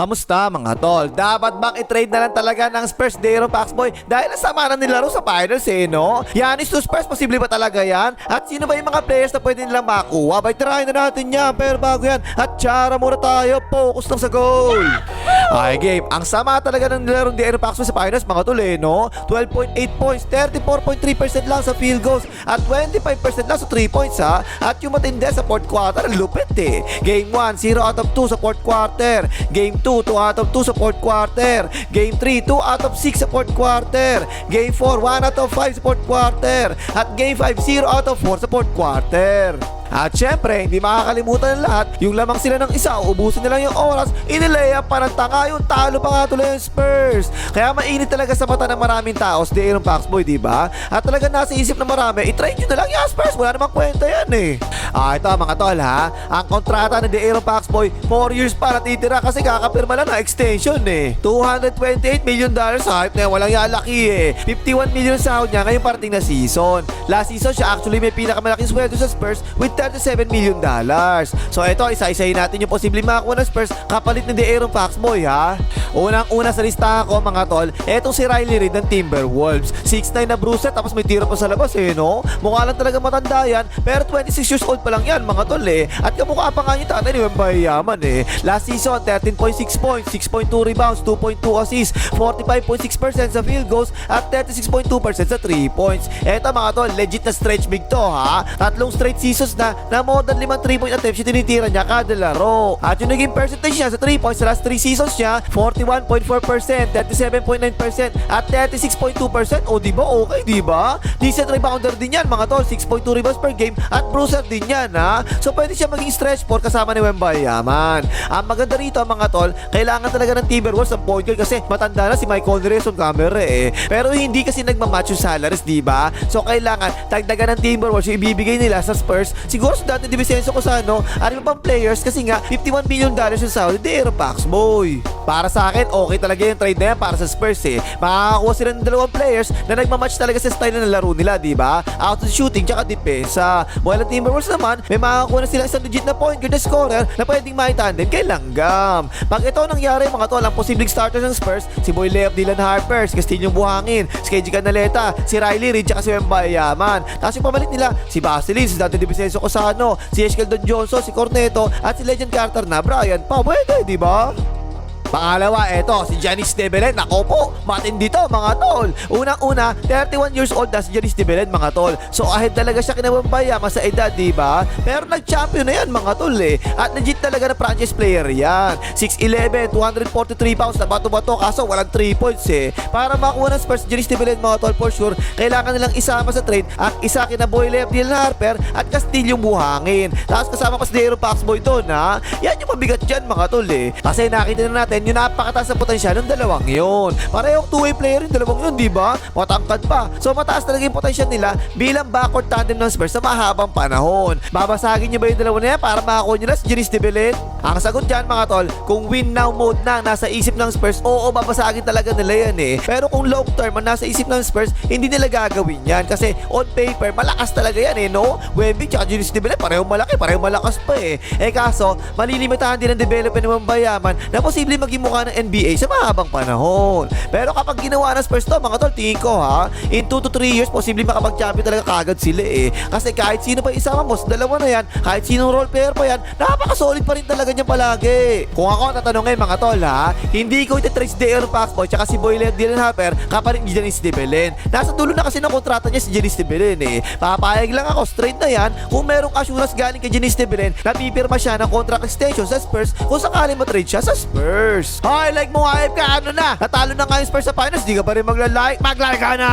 Kamusta mga tol? Dapat bang i-trade na lang talaga ng Spurs De'Aaron Foxboy dahil nasama na nilaro sa finals no? Giannis to Spurs, posible ba talaga yan? At sino ba yung mga players na pwede nilang makuha? Bay, try na natin yan, pero bago yan, at tsara muna tayo, focus lang sa goal. Ay game, ang sama talaga ng nilaro ng De'Aaron Foxboy sa finals mga tol no? 12.8 points, 34.3% lang sa field goals, at 25% lang sa 3 points ha? At yung matindi sa fourth quarter, lupit Game 1, 0 out of 2 sa fourth quarter. Game 2, 2 out of 2 sa fourth quarter. Game 3, 2 out of 6 sa fourth quarter. Game 4, 1 out of 5 sa fourth quarter. At Game 5, 0 out of 4 sa fourth quarter. At syempre, hindi makakalimutan ng lahat, yung lamang sila ng isa, uubusin nila yung oras, inilayap pa ng tanga, yung talo pa nga tuloy yung Spurs. Kaya mainit talaga sa mata ng maraming tao si De'Aaron Foxboy, diba? At talaga nasa isip ng marami, i-trade nyo na lang yung Spurs, wala namang kwenta yan ito mga tol ha, ang kontrata ng De'Aaron Foxboy, 4 years pa natitira kasi kakapirma lang na extension $228 million sa hype na yan, walang yalaki 51 million sahod niya ngayong parating na season. Last season siya actually may pinakamalaking sweldo sa Spurs with $37 million. So ito, isa-isahin natin yung posibleng makakuha ng Spurs kapalit ni De'Aaron Foxboy ha. Unang-una sa listahan ko mga tol, etong si Riley Reid ng Timberwolves. 6'9 na bruiser tapos may tira pa sa labas no? Mukha lang talaga matanda yan, pero 26 years old pa lang yan mga tol At kamukha pa nga yung tatay ni Wembayaman Last season, 13.6 points, 6.2 rebounds, 2.2 assists, 45.6% sa field goals, at 36.2% sa 3 points. Eto mga tol, legit na stretch big to ha. Tatlong straight seasons na more than 5 3-point attempts yung tinitira niya kada laro. At yung naging percentage niya sa 3 points sa last 3 seasons niya, 41.4%, 37.9%, at 36.2%. O diba okay diba? Decent rebounder din yan mga tol, 6.2 rebounds per game, at bruiser din yan ha. So pwede siya maging stretch 4 kasama ni Wembayaman. Ang maganda rito mga tol, kailangan talaga ng Timberwolves ng point guard kasi matanda na si Michael Reyson camera Pero hindi kasi nagmamatch yung salaries diba? So kailangan dagdagan ng Timberwolves yung ibibigay nila sa Spurs. Siguro sa dati Divisenzo Cosano, ano pang players kasi nga $51 million yung sahod ni De'Aaron Foxboy. Para sa akin, okay talaga yung trade na yan para sa Spurs Makakakuha sila ng dalawang players na nagmamatch talaga sa style na laro nila, diba? Out of shooting tsaka depensa. While ang Timberwolves naman, may makakakuha na sila isang legit na point guard na scorer na pwedeng maitandem kay Langgam. Pag ito nangyari mga tol, ang posibleng starters ng Spurs, si Boy Leaf, Dylan Harper, si Castillo Buhangin, si KG Canaleta, si Riley Reid tsaka si Wembayaman. Tapos yung pamalit nila, si Vaseline, si Dante Divisenzo Cosano, si Eskeldon Johnson, si Corneto, at si Legend Carter na Brian Pawede, diba? Pangalawa, eto, si Giannis De Belen. Nako po, matindi to mga tol. Unang-una, 31 years old na si Giannis De Belen mga tol. So ahead talaga siya kina Wembayaman sa edad, diba? Pero nag-champion na yan mga tol At legit talaga na franchise player yan. 6'11", 243 pounds na bato-bato kaso walang 3 points Para makuha ng Spurs, Giannis De Belen mga tol, for sure, kailangan nilang isama sa trade ang isa kina Boy Leaf, Dylan Harper, at Castillo Buhangin. Tapos kasama pa si De'Aaron Foxboy doon ha. Yan yung mabigat dyan mga tol Kasi nakita na natin yung napakataas na potensyal ng dalawang yun. Parehong two-way player yung dalawang yun, diba? Matangkad pa. So mataas talaga yung potensyal nila bilang backcourt tandem ng Spurs sa mahabang panahon. Babasagin nyo ba yung dalawa na yan para makakuha nyo na si Giannis De Belen? Ang sagot dyan mga tol, kung win now mode na nasa isip ng Spurs, oo, babasagin talaga nila yan Pero kung long term ang nasa isip ng Spurs, hindi nila gagawin yan. Kasi on paper, malakas talaga yan no? Wemby tsaka Giannis De Belen, parehong malaki, parehong malakas pa kaso, malilimitahan din ang development ng Wembayaman na posible maging mukha ng NBA sa mahabang panahon. Pero kapag ginawa ng Spurs to mga tol, tingin ko ha, in 2 to 3 years, posible makapag-champion talaga kagad sila Kasi kahit sino pa isama mo sa dalawa na yan, kahit sinong role player pa yan, napaka-solid pa rin talaga niyan palagi. Kung ako tatanungin mga tol ha, hindi ko iti-trade si De'Aaron Foxboy tsaka si Boy Leaf, Dylan Harper kapalit ni Giannis De Belen. Nasa dulo na kasi ng kontrata niya si Giannis De Belen Papayag lang ako straight na yan kung merong assurance galing kay Giannis De Belen na pipirma siya ng contract extension sa Spurs kung sakaling matrade siya sa Spurs. Hoy, like mo hype ka, ano na? Natalo na nga yung Spurs sa finals, di ka pa rin magla-like? Mag-like ka na!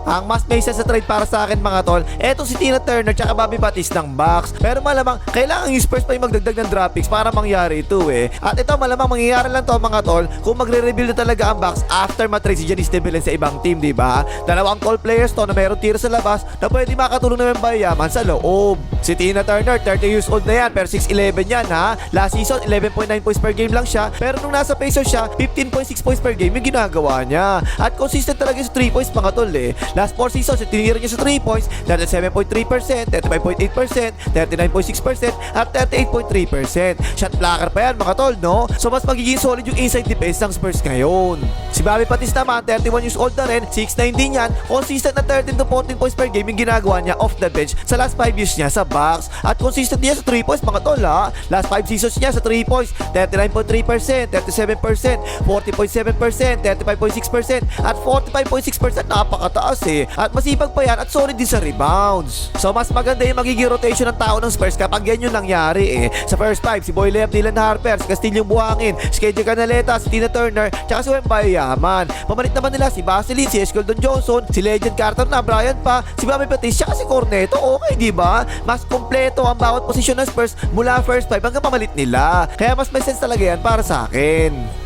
Ang mas may sense sa trade para sa akin mga tol, etong si Tina Turner tsaka Bobby Batiste ng Bucks. Pero malamang kailangan yung Spurs pa yung magdagdag ng draft picks para mangyari ito At ito malamang mangyayari lang to mga tol kung magre-rebuild na talaga ang Bucks after matrade si Giannis De Belen sa ibang team, diba? Dalawang tall players to na meron tira sa labas na pwede makatulong na Wembayaman sa loob. Si Tina Turner, 30 years old na yan, pero 6'11 yan ha. Last season, 11.9 points per game lang siya, pero nung nasa Pacers siya, 15.6 points per game yung ginagawa niya. At consistent talaga sa 3 points mga tol Last 4 seasons, yung tinira niya sa 3 points, 37.3%, 35.8%, 39.6%, at 38.3%. Shot blocker pa yan mga tol, no? So mas magiging solid yung inside defense ng Spurs ngayon. Si Bobby Pattis naman, 31 years old na rin, 6'9 din yan, consistent na 13 to 14 points per game yung ginagawa niya off the bench sa last 5 years niya sa Bucks. At consistent niya sa 3 points mga tol ha. Last 5 seasons niya sa 3 points, 39.3%, 37%, 40.7%, 35.6%, at 45.6%. Napakataas eh. At masipag pa yan at solid din sa rebounds. So mas maganda yung magiging rotation ng tao ng Spurs kapag yan yung nangyari eh. Sa first 5, si Boy Layup, Dylan Harper, si Castillo Buhangin, si KJ Canaleta, si Tina Turner, tsaka si Wembanyama Yaman. Pamalit naman nila si Vaseline, si Eskeldon Johnson, si Legend Carter na, Brian pa, si Bobby Pattis, tsaka si Corneto. Okay, di ba? Mas kompleto ang bawat posisyon ng Spurs mula first 5 hanggang pamalit nila. Kaya mas may sense talaga yan para sa akin.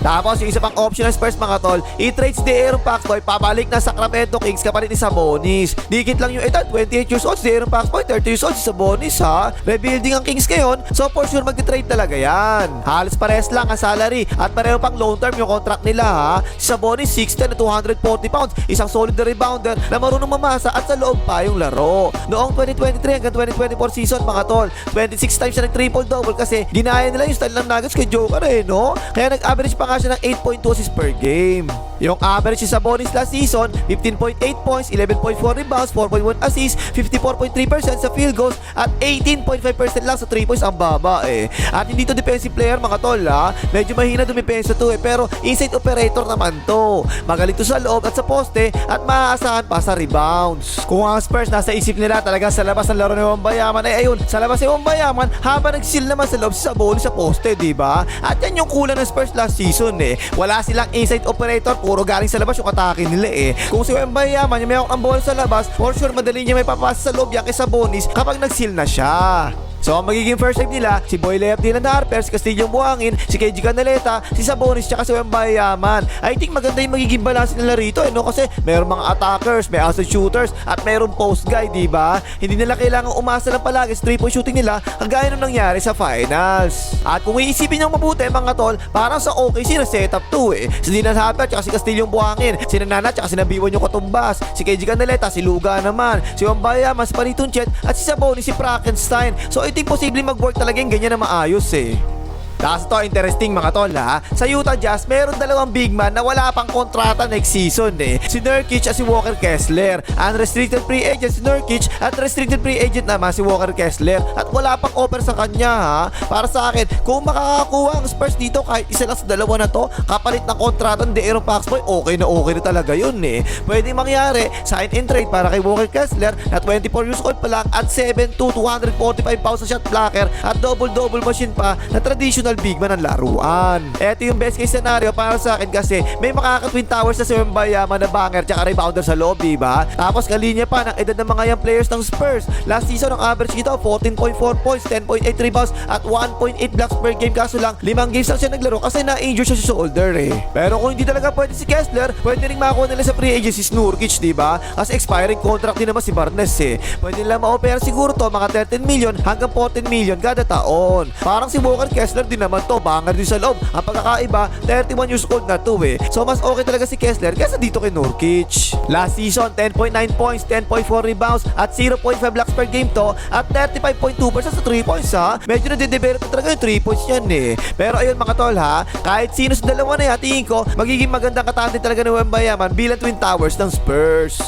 Tapos yung isa pang option ng Spurs mga tol, i-trade si De'Aaron Foxboy pabalik na Sacramento Kings kapalit ni Sabonis. Dikit lang yung edad, 28 years old si De'Aaron Foxboy, 30 years old si Sabonis ha. Rebuilding ang Kings ngayon, so for sure magti-trade talaga yan. Halos parehas lang ang salary at pareho pang long term yung contract nila ha. Si Sabonis 6'10 at 240 pounds, isang solid na rebounder na marunong mamasa at sa loob pa yung laro. Noong 2023 hanggang 2024 season mga tol, 26 times siya nag-triple-double kasi ginaya nila yung style ng Nuggets kay Joker eh no. Kaya nag-average pa nga siya ng 8.2 assists per game. Yung average si Sabonis last season, 15.8 points, 11.4 rebounds, 4.1 assists, 54.3% sa field goals, at 18.5% lang sa 3 points. Ang baba eh. At hindi to defensive player mga tol ha. Medyo mahina dumipensa to eh. Pero inside operator naman to. Magaling to sa loob at sa poste at maaasahan pa sa rebounds. Kung ang Spurs nasa isip nila talaga sa labas ng laro ni Wembanyama, ay ayun, sa labas si Wembanyama habang nag-seal naman sa loob si Sabonis sa poste, diba? At yan yung kulang ng Spurs last season eh. Wala silang inside operator, puro galing sa labas yung atake nila eh. Kung si Wembanyama yung may ang bola sa labas, for sure madali niya may papasa sa loob yan kay Sabonis kapag nag-seal na siya. So ang magiging first time nila, si Boy Layup, Dylan Harper, si Castillo Buhangin, si KJ Canaleta, si Sabonis, tsaka si Wembanyama. I think maganda yung magiging balance nila rito eh, no? Kasi mayroong mga attackers, may outside shooters, at mayroong post guy, diba? Hindi nila kailangang umasa lang palagi sa 3-point shooting nila kagaya nung nangyari sa finals. At kung iisipin nyo mabuti mga tol, parang sa OKC na setup 2 eh. Si Dylan Harper, tsaka si Castillo Buhangin, si Nana, tsaka si Nabiwan yung katumbas, si KJ Canaleta, si Luga naman, si Wembanyama, si Panitun Chet, at si Sabonis, si Frankenstein. So I think posible mag-work talaga yung ganyan na maayos eh. Tapos ito, interesting mga tol ha. Sa Utah Jazz, meron dalawang big man na wala pang kontrata next season eh. Si Nurkic at si Walker Kessler. Unrestricted free agent si Nurkic at restricted free agent naman si Walker Kessler. At wala pang offer sa kanya ha. Para sa akin, kung makakakuha ang Spurs dito kahit isa lang sa dalawa na to, kapalit ng kontrata ng De'Aaron Foxboy, okay na talaga yun eh. Pwede mangyari, sign and trade para kay Walker Kessler na 24 years old pa lang at 7'2", 245 pounds sa shot blocker at double-double machine pa na traditional big man ng laruan. Ito yung best case scenario para sa akin kasi may makaka-twin towers na si Wembanyama na banger tsaka rebounder sa loob, diba? Tapos kalinya pa ng edad ng mga young players ng Spurs. Last season ang average dito 14.4 points, 10.8 rebounds at 1.8 blocks per game, kaso lang 5 games lang siya naglaro kasi na-injure siya sa shoulder eh. Pero kung hindi talaga pwede si Kessler, pwede rin makakuha nila sa free agency si Nurkic, diba? Kasi expiring contract din naman si Barnes eh. Pwede nila ma-opera siguro to mga 13 million hanggang 14 million kada taon. Parang si Walker Kessler din naman to, banger din sa loob. Ang pagkakaiba, 31 years old na to eh. So mas okay talaga si Kessler kaysa dito kay Nurkic. Last season, 10.9 points, 10.4 rebounds at 0.5 blocks per game to at 35.2% sa 3 points ha. Medyo nade-develop na talaga yung 3 points yan eh. Pero ayun mga tol ha, kahit sino sa dalawa na yan, tingin ko magiging magandang katante talaga ng Wembanyama bilang twin towers ng Spurs.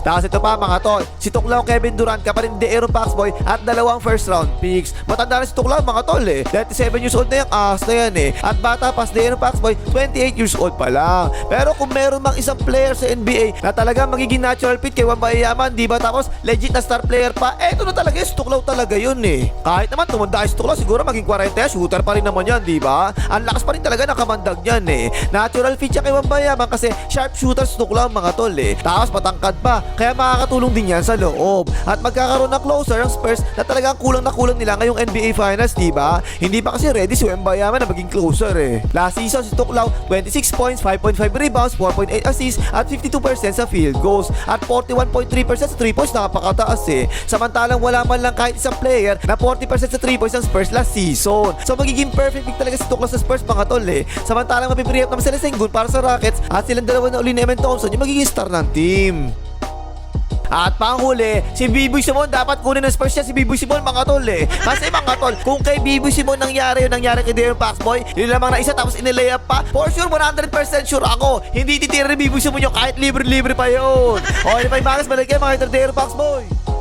Tapos ito pa mga tol, si Tuklaw Kevin Durant kapalit ni De'Aaron Foxboy at 2 first round picks. Matanda na si Tuklaw mga tol eh. 37 years old na yung ass na yan eh. At bata pa si De'Aaron Foxboy, 28 years old pa lang. Pero kung meron mang isang player sa NBA na talagang magiging natural fit kay Wembanyama, di ba? Tapos legit na star player pa, eto na talaga si Tuklaw talaga yun eh. Kahit naman tumanda si Tuklaw, siguro maging 40 shooter pa rin naman yan, di ba? Ang lakas pa rin talaga ng kamandag yan eh. Natural fit siya kay Wembanyama kasi sharp shooter si Tuklaw mga tol eh. Tapos patangkad pa. Kaya makakatulong din yan sa loob. At magkakaroon ng closer ang Spurs na talagang kulang na kulang nila ngayong NBA Finals, diba? Hindi pa kasi ready si Wembanyama na maging closer eh. Last season si Tuklaw, 26 points, 5.5 rebounds, 4.8 assists at 52% sa field goals. At 41.3% sa 3 points, napakataas eh. Samantalang wala man lang kahit isang player na 40% sa 3 points ng Spurs last season. So magiging perfect pick talaga si Tuklaw sa Spurs mga tol eh. Samantalang mapipree up naman sila Sengun para sa Rockets at silang dalawa na uli ni Evan Thompson yung magiging star ng team. At panghuli, si Biboy Simon, dapat kunin ng Spurs siya si Biboy Simon mga tol eh. Kasi mga tol, kung kay Biboy Simon nangyari yun, nangyari kay De'Aaron Foxboy, yun lamang na isa tapos inilayup pa, for sure 100% sure ako, hindi titira ni Biboy Simon yung kahit libre-libre pa yun. O, yun pa yung mga balik kayo mga De'Aaron Foxboy.